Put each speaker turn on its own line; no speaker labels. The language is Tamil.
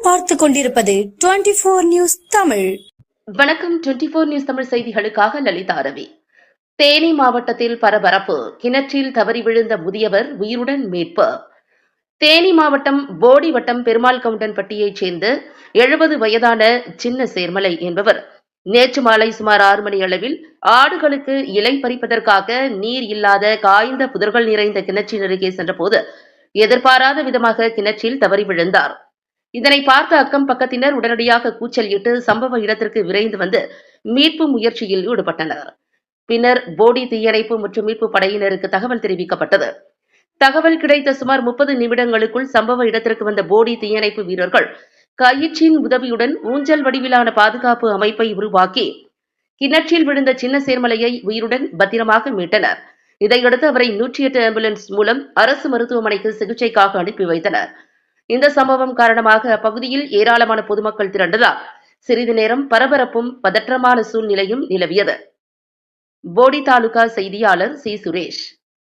நீங்கள் பார்த்து கொண்டிருப்பது 24 நியூஸ் தமிழ்.
வணக்கம். 24 நியூஸ் தமிழ் செய்திகளுக்காக லலிதா ரவி. தேனி மாவட்டத்தில் பரபரப்பு. கிணற்றில் தவறி விழுந்த முதியவர் உயிருடன் மீட்பு. தேனி மாவட்டம் போடி வட்டம் பெருமாள் கவுண்டன்பட்டியைச் சேர்ந்த 70 வயதான சின்ன சேர்மலை என்பவர் நேற்று மாலை சுமார் 6 மணி அளவில் ஆடுகளுக்கு இலை பறிப்பதற்காக நீர் இல்லாத காய்ந்த புதர்கள் நிறைந்த கிணற்றின் அருகே சென்றபோது எதிர்பாராத விதமாக கிணற்றில் தவறி விழுந்தார். இதனை பார்த்த அக்கம் பக்கத்தினர் உடனடியாக கூச்சல் இட்டு சம்பவ இடத்திற்கு விரைந்து வந்து மீட்பு முயற்சியில் ஈடுபட்டனர். பின்னர் போடி தீயணைப்பு மற்றும் மீட்பு படையினருக்கு தகவல் தெரிவிக்கப்பட்டது. தகவல் கிடைத்த சுமார் 30 நிமிடங்களுக்குள் சம்பவ இடத்திற்கு வந்த போடி தீயணைப்பு வீரர்கள் கயிற்றின் உதவியுடன் ஊஞ்சல் வடிவிலான பாதுகாப்பு அமைப்பை உருவாக்கி கிணற்றில் விழுந்த சின்ன சேர்மலையை உயிருடன் பத்திரமாக மீட்டனர். இதையடுத்து அவரை 108 ஆம்புலன்ஸ் மூலம் அரசு மருத்துவமனைக்கு சிகிச்சைக்காக அனுப்பி வைத்தனர். இந்த சம்பவம் காரணமாக அப்பகுதியில் ஏராளமான பொதுமக்கள் திரண்டதால் சிறிது நேரம் பரபரப்பும் பதற்றமான சூழ்நிலையும் நிலவியது. போடி தாலுகா செய்தியாளர் சி. சுரேஷ்.